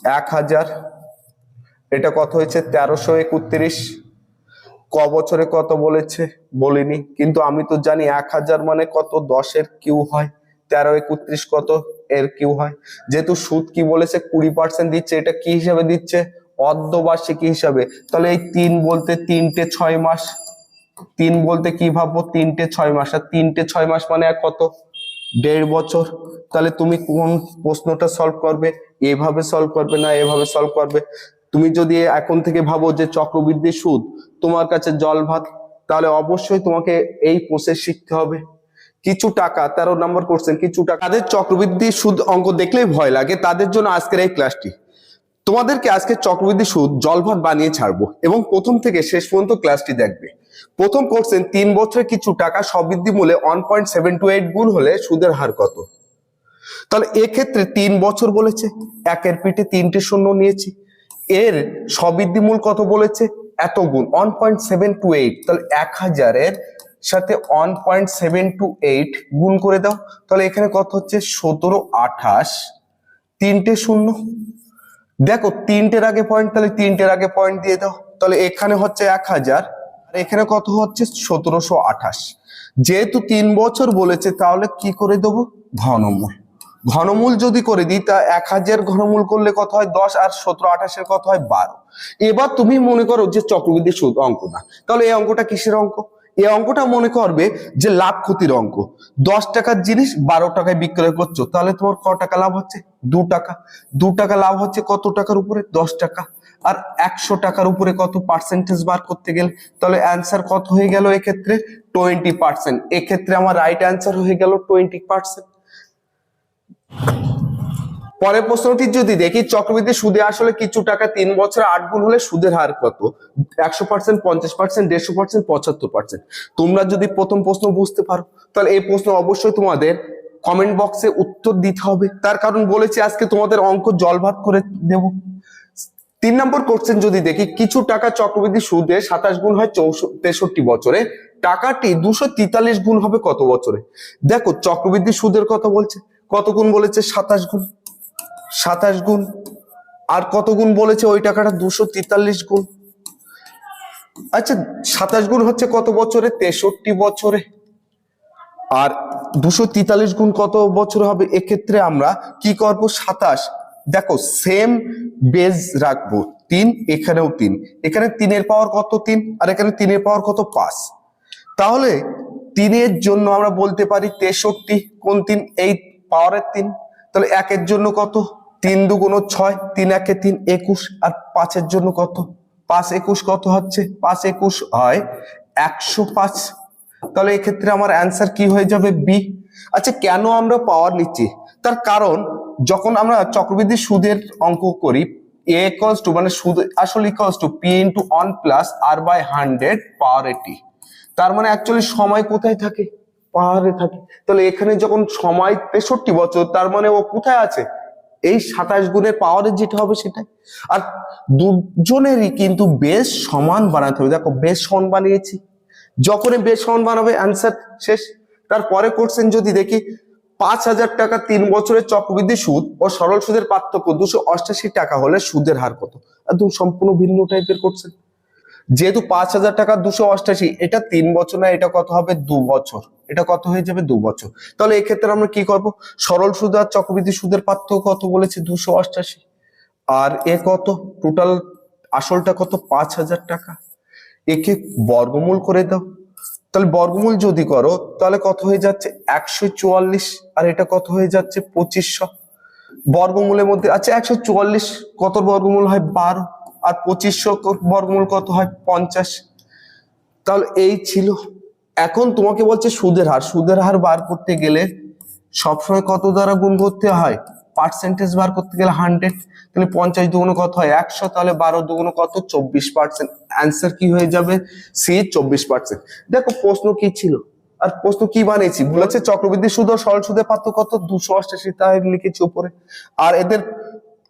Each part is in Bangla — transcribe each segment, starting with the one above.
1000, এটা কত হয়েছে 1331। ক বছরে কত বলেছে বলিনি, কিন্তু আমি তো জানি 1000 মানে কত 10-এর কিউ হয়, 1331 কত এর কিউ হয়। যেহেতু সুদ কি বলেছে 20% দিচ্ছে, এটা কি হিসাবে দিচ্ছে অর্ধবার্ষিকী হিসাবে। তাহলে এই 3 বলতে 3টে 6 মাস, 3 বলতে কি ভাববো 3টে 6 মাস, আর 3টে 6 মাস মানে কত 1.5 বছর। তাহলে তুমি কোন প্রশ্নটা সলভ করবে, এভাবে সলভ করবে না এভাবে সলভ করবে? তুমি যদি এখন থেকে ভাবো যে চক্রবৃদ্ধি সুদ তোমার কাছে জল ভাত, তাহলে অবশ্যই তোমাকে এই প্রসেস শিখতে হবে। কিছু টাকা 13 নম্বর কোশ্চেন, কিছু টাকা তাদের চক্রবৃদ্ধি সুদ অঙ্ক দেখলেই ভয় লাগে, তাদের জন্য আজকের এই ক্লাসটি। তোমাদেরকে আজকে চক্রবৃদ্ধি সুদ জলভাত বানিয়ে ছাড়বো এবং প্রথম থেকে শেষ পর্যন্ত ক্লাসটি দেখবে। প্রথম কোশ্চেন, 3 বছরে কিছু টাকা সবৃদ্ধি মূলে 1.728 গুণ হলে সুদের হার কত? তাহলে এক্ষেত্রে 3 বছর বলেছে, একের পিঠে 3টে শূন্য নিয়েছি, এর সবৃদ্ধি মূল কত বলেছে এত গুণ 1.728, তাহলে 1000-এর সাথে 1.728 গুণ করে দাও, তাহলে এখানে কত হচ্ছে 1728, 3টে শূন্য। দেখো 3টের আগে পয়েন্ট, তাহলে 3টের আগে পয়েন্ট দিয়ে দাও, তাহলে এখানে হচ্ছে 1000 আর এখানে কত হচ্ছে 1728। যেহেতু 3 বছর বলেছে তাহলে কি করে দেবো ঘনমূল। ঘনমূল যদি করে দিই তা 1000 ঘনমূল করলে কত হয় 10 আর 1728-এর কত হয় 12। এবার তুমি মনে করো যে চক্রবৃদ্ধি সুদ অঙ্কটা, তাহলে এই অঙ্কটা কিসের অঙ্ক? এই অঙ্কটা মনে করবে যে লাভ ক্ষতির অঙ্ক। 10 টাকার জিনিস 12 টাকায় বিক্রয় করছো, তাহলে তোমার ক টাকা লাভ হচ্ছে 2 টাকা। 2 টাকা লাভ হচ্ছে কত টাকার উপরে 10 টাকা, আর 100 টাকার উপরে কত পার্সেন্টেজ বার করতে গেলে, তাহলে অ্যান্সার কত হয়ে গেল এক্ষেত্রে 20%। এক্ষেত্রে আমার রাইট অ্যান্সার হয়ে গেল 20%। পরের প্রশ্নটি যদি দেখি, চক্রবৃদ্ধি সুদে আসলে কিছু টাকা 3 বছরে 8 গুণ হলে সুদের হার কত? 100%, 50%, 150%, 75%। তোমরা যদি প্রথম প্রশ্ন বুঝতে পারো তাহলে এই প্রশ্ন অবশ্যই তোমাদের কমেন্ট বক্সে উত্তর দিতে হবে, তার কারণ বলেছি আজকে তোমাদের অঙ্ক জলভাত করে দেব। 3 নম্বর কোশ্চেন যদি দেখি, কিছু টাকা চক্রবৃদ্ধি সুদে 27 গুণ হয় 63 বছরে, টাকাটি 243 গুণ হবে কত বছরে? দেখো চক্রবৃদ্ধি সুদের কথা বলছে, কত গুণ বলেছে 27 গুণ, 27 গুণ, আর কত গুণ বলেছে ওই টাকাটা 243 গুণ। আচ্ছা 27 গুণ হচ্ছে কত বছরে 63 বছরে, আর 243 গুণ কত বছর হবে? এক্ষেত্রে আমরা কি করব 27, দেখো সেম বেজ রাখবো 3, এখানেও 3, এখানে 3-এর পাওয়ার কত 3, আর এখানে 3-এর পাওয়ার কত 5, তাহলে 3-এর জন্য আমরা বলতে পারি 63, কোন 3 এই পাওয়ারের 3, তাহলে 1-এর জন্য কত 3 2 6, 3 1 3 21, আর 5-এর জন্য কত 5 21 কত হচ্ছে 5 21 হয় 105। তাহলে এক্ষেত্রে আমার অ্যান্সার কি হয়ে যাবে বি। আচ্ছা কেন আমরা পাওয়ার নিচ্ছি, তার কারণ যখন আমরা চক্রবৃদ্ধি সুদের অঙ্ক করি a ইকুয়ালস টু মানে সুদ আসলে equals to p into 1 plus r by 100 power 80, তার মানে অ্যাকচুয়ালি সময় কোথায় থাকে পাওয়ারে থাকে। তাহলে এখানে যখন সময় 63 বছর, তার মানে ও কোথায় আছে এই 27 গুণের পাওয়ারের যেটা হবে সেটাই। আর দুজনেরই কিন্তু বেশ সমান বানাতে হবে, দেখো বেশ সমান বানিয়েছি, যখনই বেশ সমান বানাবে অ্যান্সার শেষ। তারপরে কোশ্চেন যদি দেখি, 5000 টাকা 3 বছরের চক্রবৃদ্ধি সুদ ও সরল সুদের পার্থক্য 288 টাকা হলে সুদের হার কত? একদম সম্পূর্ণ ভিন্ন টাইপের কোশ্চেন। যেহেতু 5000 টাকা 288, এটা 3 বছর না, এটা কত হবে 2 বছর, এটা কত হয়ে যাবে 2 বছর। তাহলে এক্ষেত্রে আমরা কি করব, সরল সুদ আর চক্রবৃদ্ধি সুদের পার্থক্য কত বলেছে 288, আর এ কত টোটাল আসলটা কত 5000 টাকা, একে বর্গমূল করে দাও, তাহলে বর্গমূল যদি করো তাহলে কত হয়ে যাচ্ছে 144, আর এটা কত হয়ে যাচ্ছে 2500। বর্গমূলের মধ্যে আচ্ছা 144 কত বর্গমূল হয় 12, আর 2500 বর্গমূল কত হয় 50। তাহলে এই ছিল। এখন তোমাকে বলছে সুদের হার, সুদের হার বার করতে গেলে সবসময় কত দ্বারা গুণ করতে হয় পার্সেন্টেজ বার করতে গেলে 100, তাহলে 50 দুগুণ কত হয় 100, তাহলে 12 দুগুণ কত 24%। অ্যান্সার কি হয়ে যাবে সি 24%। দেখো প্রশ্ন কি ছিল আর প্রশ্ন কি বানিয়েছি, বলেছে চক্রবৃদ্ধি সুদ ও সরল সুদের পার্থক্য কত 288, তাই লিখেছি উপরে, আর এদের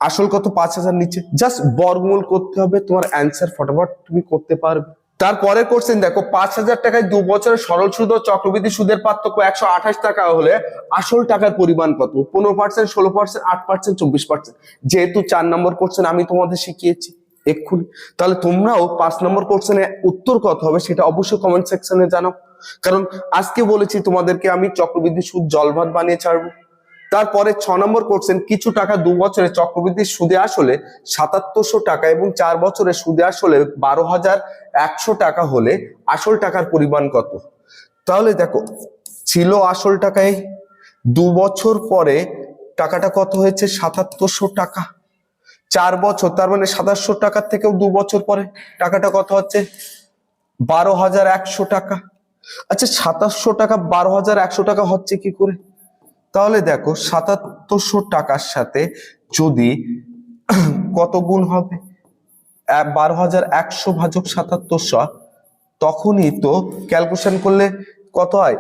আসল কত 5000 নিচে, জাস্ট বর্গমূল করতে হবে, তোমার অ্যান্সার ফটাফট তুমি করতে পারবে। তারপরে করছেন দেখো 5,000 টাকায় 2 বছরের সরল সুদ ও চক্রবৃদ্ধি সুদের পার্থক্য 128 টাকা হলে আসল টাকার পরিমাণ কত? 15%, 16%, 8%, 24%। যেহেতু 4 নম্বর কোশ্চেন আমি তোমাদের শিখিয়েছি এক্ষুনি, তাহলে তোমরাও 5 নম্বর কোশ্চেনে উত্তর কত হবে সেটা অবশ্যই কমেন্ট সেকশনে জানাও। কারণ আজকে বলেছি তোমাদেরকে আমি চক্রবৃদ্ধি সুদ জলভাত বানিয়ে ছাড়বো। তারপরে 6 নম্বর কোশ্চেন, কিছু টাকা 2 বছরে চক্রবৃদ্ধি সুদে আসলে 7700 টাকা এবং 4 বছরে সুদে আসলে 12,100 টাকা হলে আসল টাকার পরিমাণ কত? তাহলে দেখো ছিল আসল টাকায় 2 বছর পরে টাকাটা কত হয়েছে? 7700 টাকা। 4 বছর তার মানে 2700 টাকার থেকেও 2 বছর পরে টাকাটা কত হচ্ছে? 12,100 টাকা। আচ্ছা 2700 টাকা 12,100 টাকা হচ্ছে কি করে? তাহলে দেখো 7700 টাকার সাথে যদি কত গুণ হবে? 12,100 ভাজক 7700, তখনই তো ক্যালকুলেশন করলে কত হয়?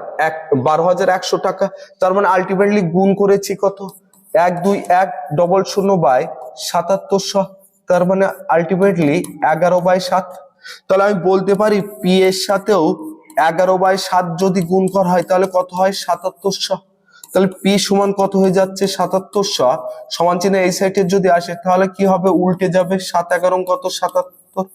12,100 টাকা। তার মানে আলটিমেটলি গুণ করেছি কত? 1,2,1,0,0 তার মানে আলটিমেটলি 11/7। তাহলে আমি বলতে পারি পি এর সাথেও 11/7 যদি গুণ করা হয় তাহলে কত হয়? 7700। তাহলে পি সমান কত হয়ে যাচ্ছে? 7700 সমান চিহ্ন এই সাইডে যদি আসে তাহলে কি হবে? উল্টে যাবে। 7 কত? 77।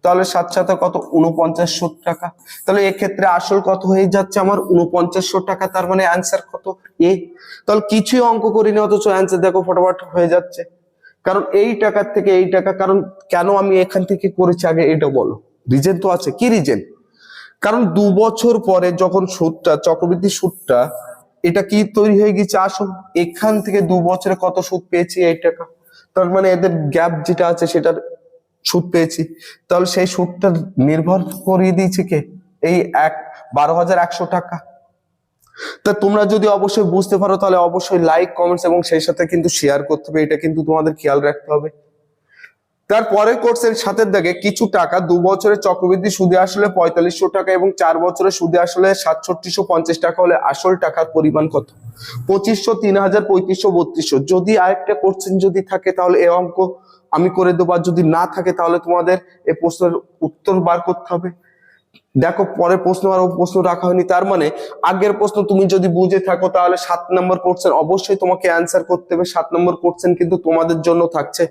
তাহলে 7 কত? 4900 টাকা। তাহলে এক্ষেত্রে আসল কত হয়ে যাচ্ছে আমার? 4900 টাকা। তার মানে অ্যান্সার কত? এ। তাহলে কিছুই অঙ্ক করিনি অথচ অ্যান্সার দেখো ফটাফট হয়ে যাচ্ছে। কারণ এই টাকার থেকে এই টাকা, কারণ কেন আমি এখান থেকে করেছি আগে এটা বলো। রিজন তো আছে, কি রিজন? কারণ 2 বছর পরে যখন সুদটা, চক্রবৃদ্ধি সুদটা, এটা কি তৈরি হয়ে গেছে আসল, এখান থেকে 2 বছরে কত সুদ পেয়েছি? এই টাকা। তার মানে এদের গ্যাপ যেটা আছে সেটার সুদ পেয়েছি। তাহলে সেই সুদটা নির্ভর করিয়ে দিয়েছে কে? এই 12,100 টাকা। তা তোমরা যদি অবশ্যই বুঝতে পারো তাহলে অবশ্যই লাইক, কমেন্টস এবং সেই সাথে কিন্তু শেয়ার করতে হবে, এটা কিন্তু তোমাদের খেয়াল রাখতে হবে। তারপরে কোর্সের সাথে দাগে কিছু টাকা 2 বছরের চক্রবৃদ্ধি সুদে আসলে 4500 টাকা এবং 4 বছরের সুদে আসলে 6750 টাকা হলে আসল টাকার পরিমাণ কত? 2500, 3000, 3500, 3200। যদি আরেকটা কোশ্চেন যদি থাকে তাহলে এই অঙ্ক আমি করে দেবো, আর যদি না থাকে তাহলে তোমাদের এই প্রশ্নের উত্তর বার করতে হবে। দেখো পরের প্রশ্ন আরো প্রশ্ন রাখা হয়নি, তার মানে আগের প্রশ্ন তুমি যদি বুঝে থাকো তাহলে 7 নম্বর কোশ্চেন অবশ্যই তোমাকে অ্যান্সার করতে হবে। 7 নম্বর কোশ্চেন কিন্তু তোমাদের জন্য থাকছে।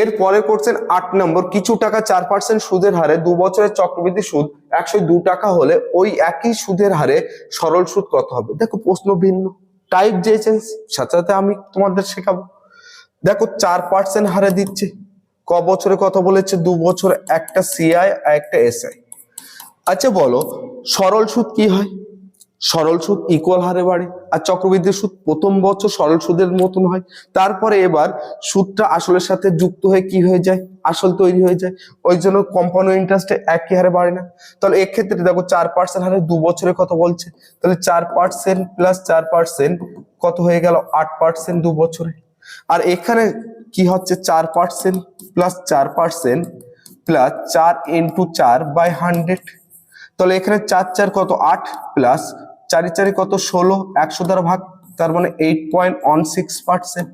এর পরে করছেন 8 নম্বর, কিছু টাকা 4% সুদের হারে 2 বছরের চক্রবৃদ্ধি সুদ 102 টাকা হলে ওই একই সুদের হারে সরল সুদ কত হবে? দেখো প্রশ্ন ভিন্ন, টাইপ যে চেঞ্জ, সাথে সাথে আমি তোমাদের শেখাবো। দেখো 4% হারে দিচ্ছে, ক বছরে কত বলেছে? 2 বছর, একটা সিআই আর একটা এসআই। আচ্ছা বলো সরল সুদ কি হয়? সরল সুদ ইকুয়াল হারে বাড়ে, আর চক্রবৃদ্ধি সুদ প্রথম বছর সরল সুদের মতন হয়, তারপরে এবার সুদটা আসলের সাথে যুক্ত হয়ে কি হয়ে যায়? আসল তৈরি হয়ে যায়। ওই জন্য কম্পাউন্ড ইন্টারেস্ট একই হারে বাড়ে না। তাহলে এক্ষেত্রে দেখো 4% হারে 2 বছরে কত বলছে? তাহলে 4% প্লাস 4% কত হয়ে গেল? 8% 2 বছরে। আর এখানে কি হচ্ছে? 4% প্লাস 4% প্লাস 4 ইন্টু 4/100। তাহলে এখানে 4 কত? 8 প্লাস 4 কত? 16, 100 দ্বারা ভাগ, তার মানে 8.16%।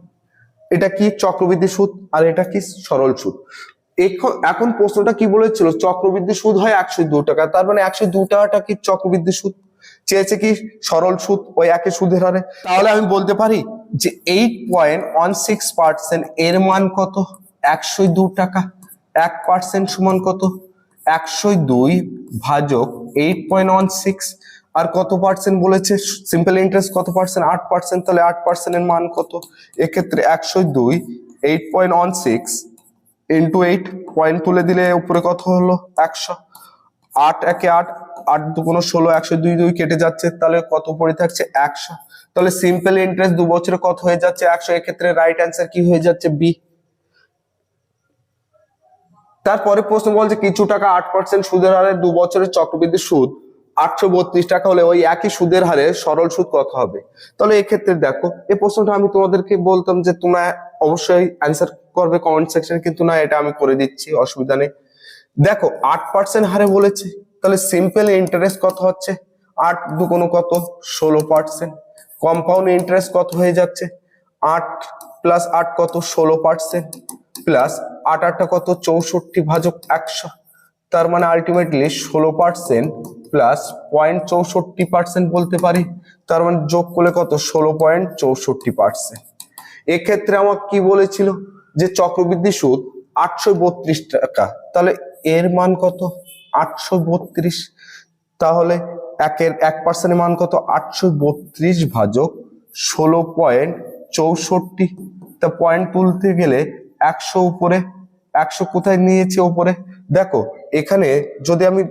এটা কি? চক্রবৃদ্ধি সুদ, আর এটা কি? সরল সুদ। এখন প্রশ্নটা কি বলেছিল? চক্রবৃদ্ধি সুদ হয় 102 টাকা, তার মানে 102 টাকাটা কি চক্রবৃদ্ধি সুদ, চেয়েছে কি সরল সুদ ওই একই সুদের হারে। তাহলে আমি বলতে পারি যে 8.16% এর মান কত? 102 টাকা। 1% সমান কত? 102 ভাজক 8.16। আর কত পার্সেন্ট বলেছে? সিম্পল ইন্টারেস্ট কত পার্সেন্ট? 8%। তাহলে 8% এর মান কত? এক্ষেত্রে 102 8.16 ইন্টু 8, পয়েন্ট তুলে দিলে উপরে কত হলো? 100। 8 একে 8, 8 দুগুণ 16, 102 2 কেটে যাচ্ছে, তাহলে কত পড়ে থাকছে? 100। তাহলে সিম্পল ইন্টারেস্ট 2 বছরে কত হয়ে যাচ্ছে? 100। এক্ষেত্রে রাইট অ্যান্সার কি হয়ে যাচ্ছে? বি। তারপরে প্রশ্ন বলছে কিছু টাকা 8% সুদের হারে 2 বছরের চক্রবৃদ্ধি সুদ 832 টাকা হলে ওই একই সুদের হারে সরল সুদ কত হবে? তাহলে এক্ষেত্রে দেখো এই প্রশ্নটা আমি তোমাদেরকে বলতাম যে তোমরা অবশ্যই অ্যান্সার করবে কমেন্ট সেকশনে, কিন্তু না, এটা আমি করে দিচ্ছি, অসুবিধা নেই। দেখো 8% হারে বলেছে, তাহলে সিম্পল ইন্টারেস্ট কত হচ্ছে? 8 দুগুণ কত? 16%। কম্পাউন্ড ইন্টারেস্ট কত হয়ে যাচ্ছে? 8 প্লাস 8 কত? 16% প্লাস 8 8 কত? 64 ভাজক 100। তার মানে আলটিমেটলি 16% প্লাস 0.64% বলতে পারি। তার মানে যোগ করলে কত, 16.64%। এক্ষেত্রে আমার কি বলেছিল যে চক্রবৃদ্ধি সুদ 832 টাকা, তাহলে এর মান কত, 832। তাহলে 1% মান কত, 832 ভাজক 16.64। তা পয়েন্ট তুলতে গেলে 100 উপরে, 100 কোথায় নিয়েছে উপরে, দেখো এখানে যদি আমি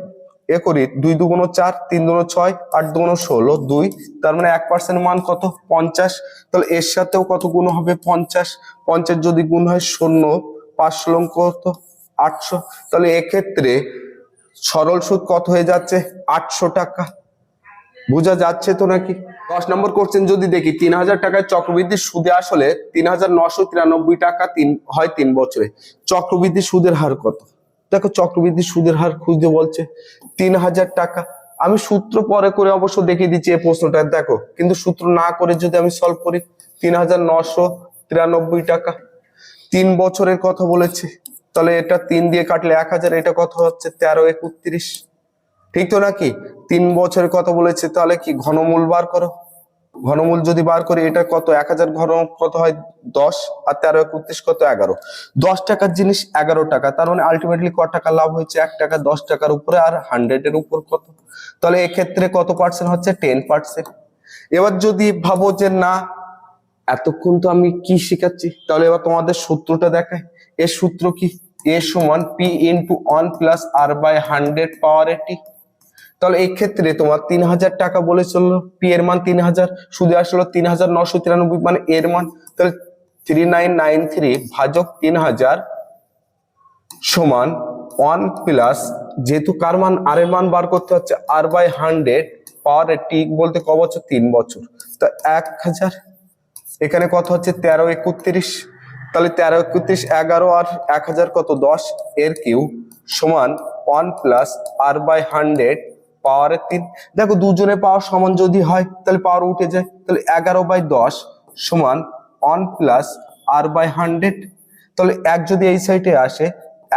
করি 2 দুগুণ 4, 3 দুগুণ 6, 8 দুগুণ 16, 2, তার মানে 1% মান কত, 50। তাহলে এর সাথেও কত গুণ হবে, 50। 50 যদি গুণ হয় 0, 5 লং কত, 800। তাহলে এক্ষেত্রে সরল সুদ কত হয়ে যাচ্ছে, 800 টাকা। বোঝা যাচ্ছে তো নাকি? 10 নম্বর কোশ্চেন যদি দেখি, 3000 টাকায় চক্রবৃদ্ধি সুদে আসলে 3993 টাকা হয় 3 বছরে, চক্রবৃদ্ধি সুদের হার কত? দেখো চক্রবৃদ্ধি সুদের হার খুঁজতে বলছে, 3000 টাকা। আমি সূত্র পরে করে অবশ্য দেখিয়ে দিচ্ছি এই প্রশ্নটা, দেখো কিন্তু সূত্র না করে যদি আমি সলভ করি, 3993 টাকা 3 বছরের কথা বলেছে। তাহলে এটা 3 দিয়ে কাটলে 1000, এটা কত হচ্ছে, 1331। ঠিক তো নাকি? 3 বছরের কথা বলেছে, তাহলে কি ঘনমূল বার করো। ঘনমূল যদি বার করি, এটা কত, 1000 ঘন কত হয় 10, আর 1331 কত 11। 10 টাকার জিনিস 11 টাকা, তার মানে আলটিমেটলি কত টাকা লাভ হয়েছে, 1 টাকা। 10 টাকার উপরে আর 100 এর উপর কত, তাহলে এক্ষেত্রে কত পার্সেন্ট হচ্ছে, 10%। এবার যদি ভাবো যে না, এতক্ষণ তো আমি কি শিখাচ্ছি, তাহলে এবার তোমাদের সূত্রটা দেখায়। এর সূত্র কি, এ সমান p into 1 plus r by 100 power 80। তাহলে এই ক্ষেত্রে তোমার 3000 টাকা বলে চললো, পি এর মান 3000, সুদে আসলো 3993, মানে এর মান, তাহলে 3993 ভাজক 3000 সমান 1 প্লাস, যেহেতু কার মান, আর এর মান বার করতে হচ্ছে, আর বাই 100 পাওয়ার 80 বলতে ক বছর, 3 বছর। তা 1000, এখানে কত হচ্ছে, 1331। তাহলে 1331, 11 আর 1000 কত, 10, এর কিউ সমান 1 প্লাস আর বাই 100 পাওয়ারের 3। দেখো দুজনে পাওয়ার সমান যদি হয় তাহলে পাওয়ার উঠে যায়, তাহলে 11/10 সমান 1 প্লাস আর বাই 100। তাহলে 1 যদি এই সাইডে আসে,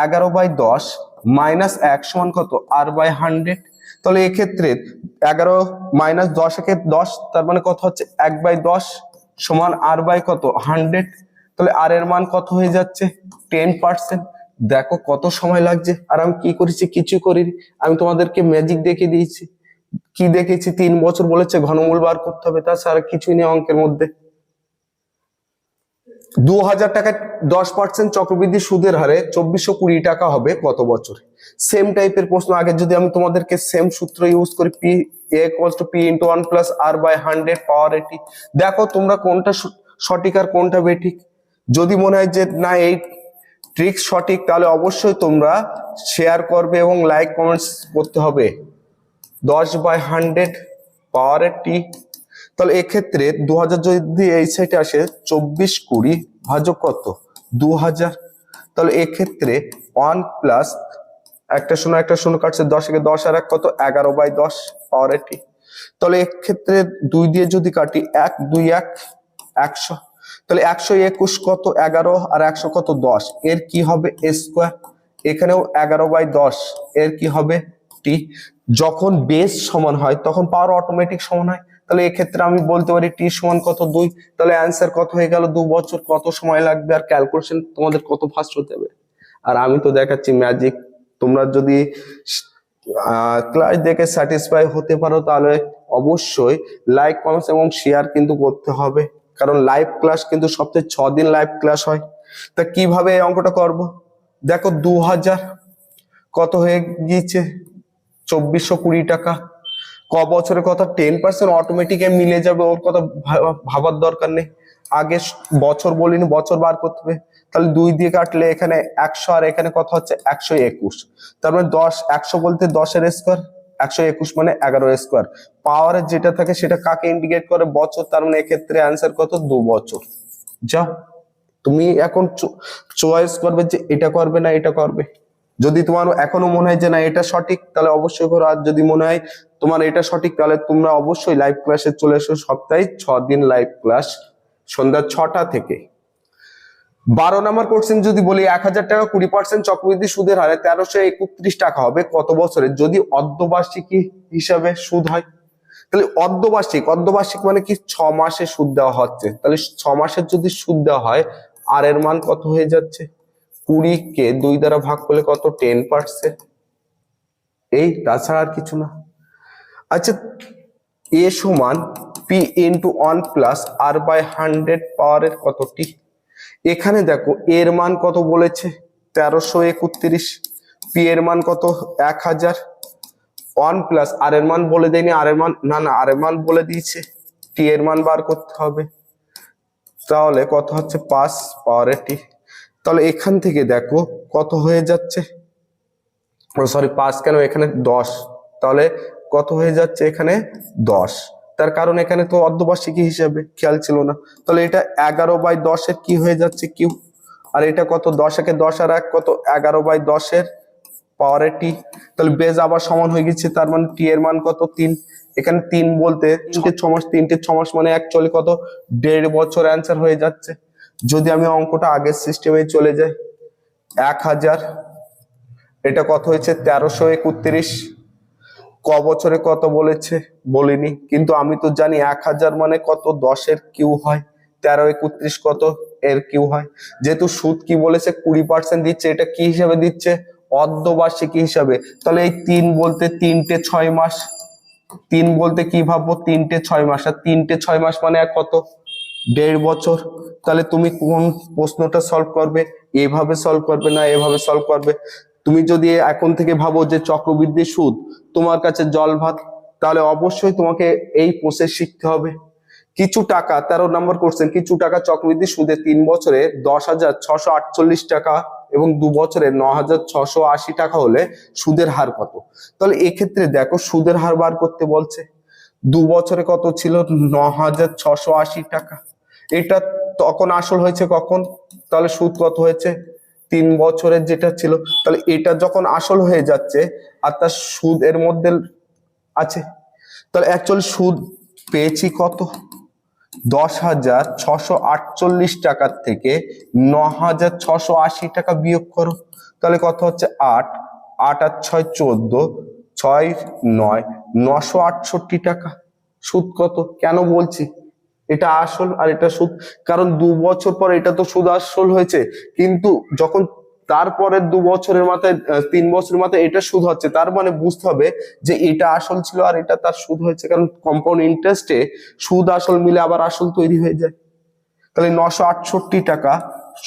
11/10 মাইনাস 1 সমান কত, আর বাই 100। তাহলে এক্ষেত্রে 11 মাইনাস 10 একে 10, তার মানে কত হচ্ছে, 1/10 সমান আর বাই কত, 100। তাহলে আর এর মান কত হয়ে যাচ্ছে, 10%। দেখো কত সময় লাগছে, আর আমি কি করেছি, কিছু করিনি, আমি তোমাদেরকে ম্যাজিক দেখিয়ে দিয়েছি। কি দেখেছি, 3 বছর বলেছে, ঘনমূল বার করতে হবে, তাছাড়া কিছুই নেই অঙ্কের মধ্যে। 2000 টাকায় 10% চক্রবৃদ্ধি সুদের হারে 2420 টাকা হবে কত বছরে? সেম টাইপের প্রশ্ন আগে যদি আমি তোমাদেরকে সেম সূত্র ইউজ করি, p equals to p into 1 plus r by 100 power 80। দেখো তোমরা কোনটা সঠিক আর কোনটা বেঠিক। যদি মনে হয় যে না এই ট্রিক্স সঠিক, তাহলে অবশ্যই তোমরা শেয়ার করবে এবং লাইক কমেন্টস করতে হবে। 10/100 পাওয়ার 80, তাহলে এক্ষেত্রে 2000 যদি এই সাইডে আসে, 2420 ভাজক কত, 2000। তাহলে এক্ষেত্রে 1 প্লাস, একটা শূন্য কাটছে, 10 একে 10 আর 1 কত, 11/10 পাওয়ার 80। তাহলে এক্ষেত্রে 2 দিয়ে যদি কাটি, 1 2 1 100। তাহলে 121 কত, 11 আর 100 কত, 10, এর কি হবে, এ স্কোয়ার। এখানেও 11/10, এর কি হবে, টি। যখন বেস সমান হয় তখন পাওয়ার অটোমেটিক সমান হয়। তাহলে এক্ষেত্রে আমি বলতে পারি টি সমান কত, 2। তাহলে অ্যান্সার কত হয়ে গেল, 2 বছর। কত সময় লাগবে, আর ক্যালকুলেশন তোমাদের কত ফাস্ট হতে হবে। আর আমি তো দেখাচ্ছি ম্যাজিক। তোমরা যদি ক্লাস দেখে স্যাটিসফাই হতে পারো, তাহলে অবশ্যই লাইক কমেন্টস এবং শেয়ার কিন্তু করতে হবে, কারণ লাইভ ক্লাস কিন্তু সপ্তাহে 6 দিন লাইভ ক্লাস হয়। তা কিভাবে এই অঙ্কটা করব, দেখো 2000 কত হয়ে গিয়েছে, 2420 টাকা। ক বছরের কথা, 10% অটোমেটিক মিলে যাবে, ওর কথা ভাবার দরকার নেই। আগে বছর বলিনি, বছর বার করতে হবে। তাহলে 2 দিয়ে কাটলে এখানে 100, আর এখানে কত হচ্ছে, 121। তার মানে 10, 100 বলতে 10 এর স্কোয়ার, 121 মানে 11 এর স্কোয়ার। পাওয়ারের যেটা থাকে সেটা কাকে ইন্ডিকেট করে, বছর। তার মানে এক্ষেত্রে অ্যান্সার কত, 2 বছর। যাও তুমি এখন চয়েস করবে যে এটা করবে না এটা করবে। যদি তোমার এখনো মনে হয় যে না এটা সঠিক, তাহলে অবশ্যই করো। আর যদি মনে হয় তোমার এটা সঠিক, তাহলে তোমরা অবশ্যই লাইভ ক্লাসে চলে এসো। সপ্তাহে 6 দিন লাইভ ক্লাস, সন্ধ্যা 6টা থেকে। 12 নম্বর কোশ্চেন যদি বলি 1,000 টাকা 20% চক্রবৃদ্ধি সুদের হারে 1331 টাকা হবে কত বছরে যদি অর্ধবার্ষিকী হিসাবে সুদ হয়। তাহলে অর্ধবার্ষিক মানে কি 6 মাসে সুদ দেওয়া হচ্ছে, তাহলে 6 মাসের যদি সুদ দেওয়া হয় আর এর মান কত হয়ে যাচ্ছে 20 কে 2 দ্বারা ভাগ করলে কত 10%, এই তাছাড়া আর কিছু না। আচ্ছা এ সমান p into 1 plus r by 100 পাওয়ারের কতটি, এখানে দেখো এর মান কত বলেছে 1331, পি এর মান কত 1000, 1 প্লাস আর এর মান বলে দেয়নি, আর এর মান না আর এর মান বলে দিয়েছে, টি এর মান বার করতে হবে, তাহলে কত হচ্ছে 5 পাওয়ারে টি। তাহলে এখান থেকে দেখো কত হয়ে যাচ্ছে, সরি 5 কেন এখানে 10, তাহলে কত হয়ে যাচ্ছে এখানে 10, তার কারণ এখানে তো অর্ধবার্ষিকী হিসাবে খেয়াল ছিল না, তাহলে এটা 11/10 এর কি হয়ে যাচ্ছে কিউ, আর এটা কত 10 একে 10 আর 1 কত 11/10 এর পাওয়ারে টি, তাহলে বেজ আবার সমান হয়ে গেছে, তার মানে টি এর মান কত 3, এখানে 3 বলতে 3টে 6 মাস মানে অ্যাকচুয়ালি কত 1.5 বছর অ্যান্সার হয়ে যাচ্ছে। যদি আমি অঙ্কটা আগের সিস্টেমে চলে যাই 1000, এটা কত হয়েছে 1331, ক বছরে কত বলেছে বলিনি, কিন্তু আমি তো জানি 1000 মানে কত 10 এর কিউ হয়, 1331 কত এর কিউ হয়, যেহেতু সুদ কি বলেছে 20% দিচ্ছে, এটা কি হিসাবে দিচ্ছে অর্ধবার্ষিকী হিসাবে, তাহলে এই 3 বলতে 3টে 6 মাস, 3 বলতে কি ভাববো 3টে 6 মাস, আর 3টে 6 মাস মানে কত 1.5 বছর। তাহলে তুমি কোন প্রশ্নটা সলভ করবে, এভাবে সলভ করবে না এভাবে সলভ করবে। তুমি যদি এখন থেকে ভাবো যে চক্রবৃদ্ধি সুদ তোমার কাছে জল ভাত, তাহলে অবশ্যই তোমাকে এই প্রসেস শিখতে হবে। কিছু টাকা 13 নম্বর কোশ্চেন, কিছু টাকা চক্রবৃদ্ধি সুদে 3 বছরে 10,648 টাকা এবং 2 বছরে 9,680 টাকা হলে সুদের হার কত। তাহলে এক্ষেত্রে দেখো সুদের হার বার করতে বলছে, 2 বছরে কত ছিল 9,680 টাকা, এটা তখন আসল হয়েছে কখন, তাহলে সুদ কত হয়েছে 3 বছরের যেটা ছিল, তাহলে এটা যখন আসল হয়ে যাচ্ছে আর তার সুদ এর মধ্যে আছে, তাহলে অ্যাকচুয়ালি সুদ পেয়েছি কত 10,648 টাকার থেকে 9,680 টাকা বিয়োগ করো, তাহলে কত হচ্ছে 8, 8 আর 6 14, 6 9, 968 টাকা। সুদ কত কেন বলছি এটা আসল আর এটা সুদ, কারণ 2 বছর পর এটা তো সুদ আসল হয়েছে, কিন্তু যখন তারপরের 2 বছরের মাথায় 3 বছরের মাথায় এটা সুদ হচ্ছে, তার মানে বুঝতে হবে যে এটা আসল ছিল আর এটা তার সুদ হয়েছে, কারণ কম্পাউন্ড ইন্টারেস্টে সুদ আসল মিলে আবার আসল তৈরি হয়ে যায়। তাহলে 968 টাকা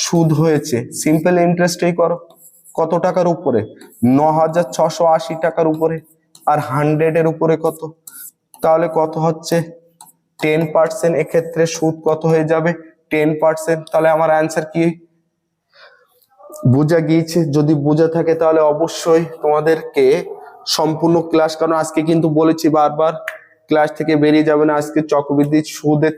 সুদ হয়েছে, সিম্পল ইন্টারেস্টেই করো, কত টাকার উপরে 9,680 টাকার উপরে, আর 100 এর উপরে কত, তাহলে কত হচ্ছে 10%, এক্ষেত্রে সুদ কত হয়ে যাবে 10%। তাহলে আমার অ্যান্সার কি বোঝা গিয়েছে, যদি বোঝা থাকে তাহলে অবশ্যই তোমাদেরকে সম্পূর্ণ ক্লাস, কারণ আজকে কিন্তু বলেছি বারবার ক্লাস থেকে বেরিয়ে যাবে না, আজকে চক্রবৃদ্ধি সুদের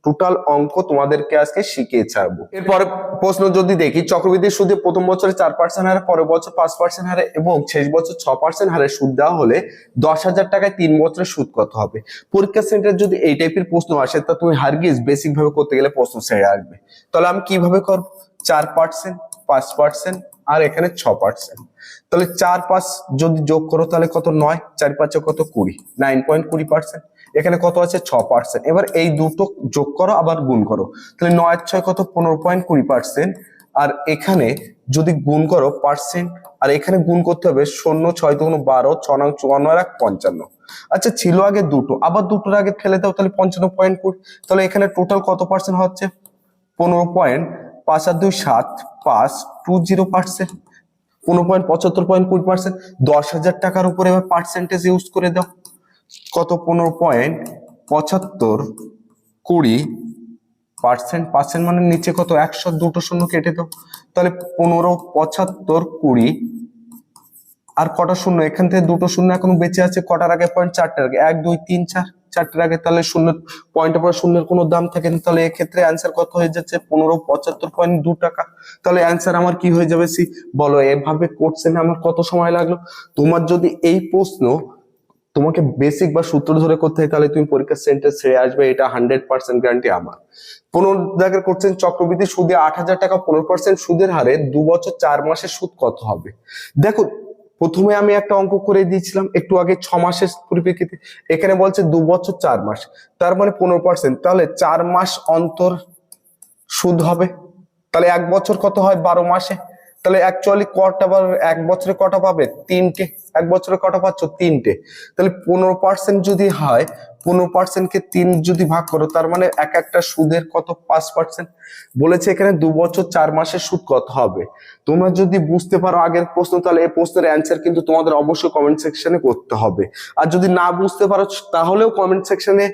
টোটাল অঙ্ক তোমাদেরকে আজকে শিখিয়ে ছাড়বো। এরপরে প্রশ্ন যদি দেখি চক্রবৃদ্ধি সুদে প্রথম বছরে 4% হারে, পরের বছর 5% হারে এবং শেষ বছর 6% হারে সুদ দেওয়া হলে 10,000 টাকায় 3 বছরের সুদ কত হবে। পরীক্ষা সেন্টার যদি এই টাইপের প্রশ্ন আসে তা তুমি হারগিজ বেসিক ভাবে করতে গেলে প্রশ্ন ছেড়ে আসবে, তাহলে আমি কিভাবে করব 4%, 5% আর এখানে 6%, তাহলে 4-5 যদি যোগ করো তাহলে কত 9, 4-5 কত 20, 9.20%, এখানে কত আছে 6%, এবার এই দুটো যোগ করো আবার গুণ করো, তাহলে 9-6 কত 15.20%, আর এখানে যদি গুণ করো পার্সেন্ট, আর এখানে গুণ করতে হবে 0, 6 × 12, 6 × 54 আর 55। আচ্ছা ছিল আগে দুটো, আবার দুটোর আগে ফেলে দাও, তাহলে 55.20, তাহলে এখানে টোটাল কত পার্সেন্ট হচ্ছে 15.5 আর 2 7, 520%, 15.75.20%, 10,000 টাকার উপরে এবার পার্সেন্টেজ ইউজ করে দাও, কত 15.75, 20% মানে নিচে কত 100, দুটো শূন্য কেটে দাও, তাহলে 15.75, 20 আর কটা শূন্য, এখান থেকে দুটো শূন্য এখনো বেঁচে আছে, কটার আগে পয়েন্ট 4টার আগে, 1 2 3 4, 4টার আগে, তাহলে শূন্য পয়েন্টের পর শূন্যের কোনো দাম থাকে না, তাহলে এক্ষেত্রে অ্যান্সার কত হয়ে যাচ্ছে 15.75.2 টাকা। তাহলে অ্যান্সার আমার কি হয়ে যাবে সি, বলো এভাবে কোশ্চেনে আমার কত সময় লাগলো। তোমার যদি এই প্রশ্ন তোমাকে বেসিক বা সূত্র ধরে করতে হয়, তাহলে তুমি পরীক্ষার সেন্টার ছেড়ে আসবে, এটা 100% গ্যারান্টি আমার। 15 দাগের চক্রবৃদ্ধি সুদে 8,000 টাকা 15% সুদের হারে 2 বছর 4 মাসের সুদ কত হবে? দেখো, প্রথমে আমি একটা অঙ্ক করে দিয়েছিলাম একটু আগে 6 মাসের পরিপ্রেক্ষিতে, এখানে বলছে 2 বছর 4 মাস, তার মানে 15%, তাহলে 4 মাস অন্তর সুদ হবে। তাহলে 1 বছর কত হয়? 12 মাসে। তাহলে অ্যাকচুয়ালি কটা বার 1 বছরে কটা পাবে? 3টে। 1 বছরে কটা পাচ্ছ? 3টে। তাহলে 15% যদি হয়, 15% কে 3 যদি ভাগ করো, তার মানে এক একটা সুদের কত? 5%। বলেছে এখানে 2 বছর 4 মাসের সুদ কত হবে। তোমরা যদি বুঝতে পারো আগের প্রশ্ন, তাহলে এই প্রশ্নের অ্যান্সার কিন্তু তোমাদের অবশ্যই কমেন্ট সেকশনে করতে হবে। আর যদি না বুঝতে পারো, তাহলেও কমেন্ট সেকশনে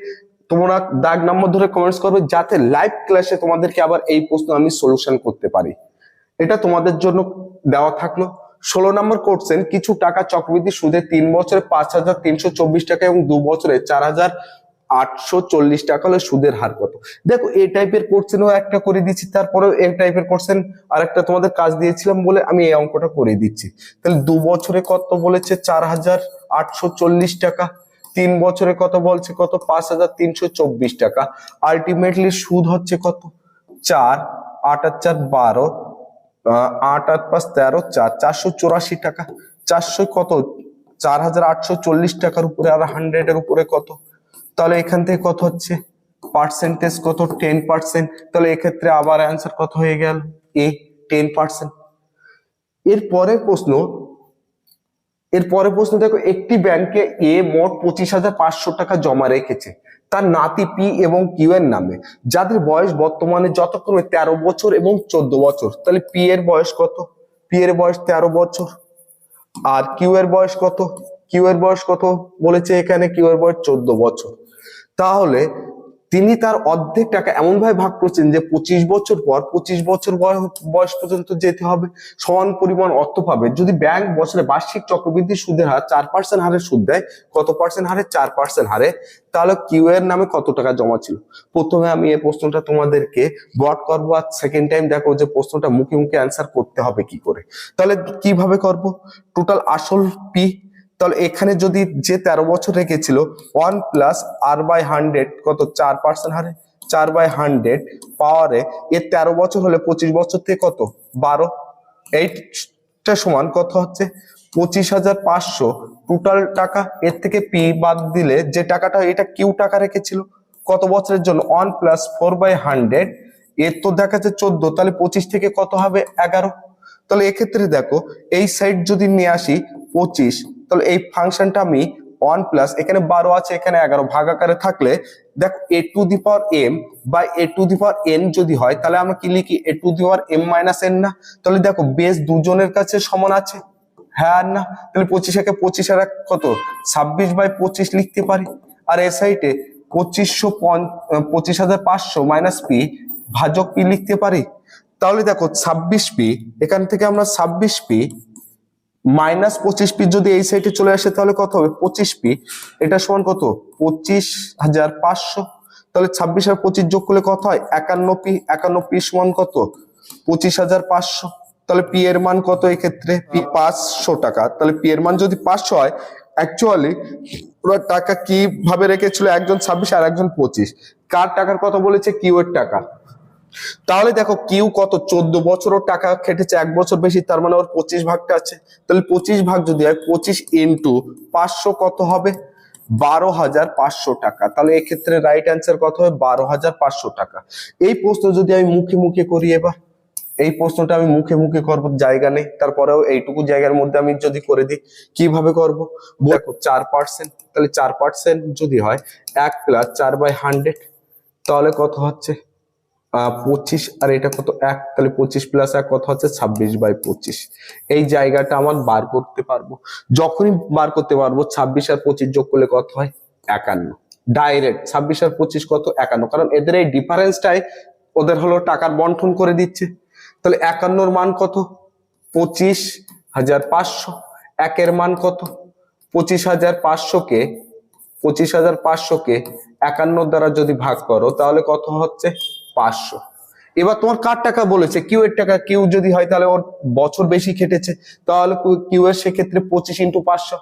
তোমরা দাগ নম্বর ধরে কমেন্টস করবে, যাতে লাইভ ক্লাসে তোমাদেরকে আবার এই প্রশ্ন আমি সলিউশন করতে পারি। এটা তোমাদের জন্য দেওয়া থাকলো। 16 নম্বর কোশ্চেন, কিছু টাকা চক্রবৃদ্ধি সুদে 3 বছরে 5,324 টাকা এবং 2 বছরে 4,840 টাকা হলে সুদের হার কত? দেখো, এই টাইপের কোশ্চেনও একটা করে দিচ্ছি, তারপরে এই টাইপের কোশ্চেন আর একটা তোমাদের কাজ দিয়েছিলাম বলে আমি এই অঙ্কটা করে দিচ্ছি। তাহলে 2 বছরে কত বলেছে? 4,840 টাকা। 3 বছরে কত বলছে? কত? 5,324 টাকা। আলটিমেটলি সুদ হচ্ছে কত? 4, 8 আর 4 12, 8 আর 5 13, 4 484 টাকা। 400 কত? 4,840 টাকার উপরে আর 100 এর উপরে কত? তাহলে এখান থেকে কত হচ্ছে? পার্সেন্টেজ কত? 10%। তাহলে এক্ষেত্রে আবার অ্যান্সার কত হয়ে গেল? এ 10%। এরপরে প্রশ্ন দেখো, একটি ব্যাংকে এ মোট 25,500 টাকা জমা রেখেছে তার নাতি পি এবং কিউ এর নামে, যাদের বয়স বর্তমানে যথাক্রমে 13 বছর এবং 14 বছর। তাহলে পি এর বয়স কত? পি এর বয়স 13 বছর। আর কিউ এর বয়স কত? কিউ এর বয়স কত বলেছে এখানে? কিউ এর বয়স 14 বছর। তাহলে তিনি তার অর্ধেক টাকা এমন ভাবে ভাগ করছেন যে 25 বছর পর 25 বছর বয়স পর্যন্ত যেতে হবে, সমান পরিমাণ অর্থ পাবে। যদি ব্যাংক বছরে বার্ষিক চক্রবৃদ্ধি সুদের হার 4% হারে সুদ দেয়, কত পার্সেন্ট হারে? 4% হারে, তাহলে কিউ এর নামে কত টাকা জমা ছিল? প্রথমে আমি এই প্রশ্নটা তোমাদেরকে ব্রড করবো, আর সেকেন্ড টাইম দেখো যে প্রশ্নটা মুখে মুখে অ্যান্সার করতে হবে কি করে। তাহলে কিভাবে করব? টোটাল আসল পি, তাহলে এখানে যদি যে 13 বছর রেখেছিল 1 প্লাস আর বাই 100 কত? 4% হারে, 4/100 পাওয়ারে এর 13 বছর হলে 25 বছর থেকে কত? 12। এইটা সমান কত হচ্ছে? 25,500 টোটাল টাকা। এর থেকে পি বাদ দিলে যে টাকাটা, এটা কিউ টাকা রেখেছিল কত বছরের জন্য? 1 প্লাস 4/100, এর তো দেখাচ্ছে 14, তাহলে 25 থেকে কত হবে? 11। তাহলে এক্ষেত্রে দেখো, এই সাইড যদি নিয়ে আসি 25, তাহলে এই ফাংশনটা আমি 1 প্লাস, এখানে 12 আছে, এখানে 11 ভাগ আকারে থাকলে দেখো a to the power m by a to the power n যদি হয়, তাহলে আমরা কি লিখি? a to the power m minus n না? তাহলে দেখো বেস দুজনের কাছে সমান আছে, হ্যাঁ আর না? তাহলে 25 একে 25 আর কত? 26/25 লিখতে পারি। আর এ সাইডে 25,500 মাইনাস পি ভাজক পি লিখতে পারি। তাহলে দেখো 26p, এখান থেকে আমরা 26p মাইনাস 25p যদি এই সাইডে চলে আসে, তাহলে কত হবে? 25p, এটা সমান কত? 25,500। তাহলে 26 আর 25 যোগ করলে কত হয়? 51p। 51p সমান কত? 25,500। তাহলে পি এর মান কত এক্ষেত্রে? পি 500 টাকা। তাহলে পি এর মান যদি 500 হয়, অ্যাকচুয়ালি ওরা টাকা কি ভাবে রেখেছিল? একজন 26 আর একজন 25। কার টাকার কথা বলেছে? কিউ এর টাকা। তাহলে দেখো কিউ কত? 14 বছরও টাকা খেটেছে, 1 বছর বেশি, তার মানে ওর 25 ভাগটা আছে। তাহলে 25 ভাগ যদি হয়, 25 ইন্টু 500 কত হবে? 12,500 টাকা। তাহলে এক্ষেত্রে রাইট অ্যান্সার কত হবে? 12,500 টাকা। এই প্রশ্ন যদি আমি মুখে মুখে করি, এবার এই প্রশ্নটা আমি মুখে মুখে করবো, জায়গা নেই, তারপরেও এইটুকু জায়গার মধ্যে আমি যদি করে দিই, কিভাবে করব? দেখো 4%, তাহলে 4% যদি হয় 1 প্লাস 4/100, তাহলে কত হচ্ছে? 25, আর এটা কত? 1, তাহলে 25 প্লাস 1 কত হচ্ছে? 26/25। এই জায়গাটা আমার বার করতে পারবো। যখনই বার করতে পারবো, 26 আর 25 যোগ করলে কত হয়? 51। ডাইরেক্ট 26 আর 25 কত? 51, কারণ এদের এই ডিফারেন্সটাই ওদের হলো টাকার বন্টন করে দিচ্ছে। তাহলে 51 মান কত? 25,500। 1 এর মান কত? 25,500 কে 51 দ্বারা যদি ভাগ করো, তাহলে কত হচ্ছে? 500। এবার তোমার কার টাকা বলেছে? কিউ এর টাকা। কিউ যদি হয়, তাহলে ওর বছর বেশি খেটেছে, তাহলে কিউ এর সেক্ষেত্রে 25 ইন্টু 500,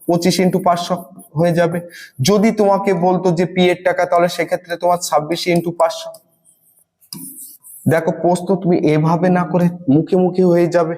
25 × 500 হয়ে যাবে। যদি তোমাকে বলতো যে পি এর টাকা, তাহলে সেক্ষেত্রে তোমার 26 × 500। দেখো প্রশ্ন তুমি এভাবে না করে মুখে মুখে হয়ে যাবে।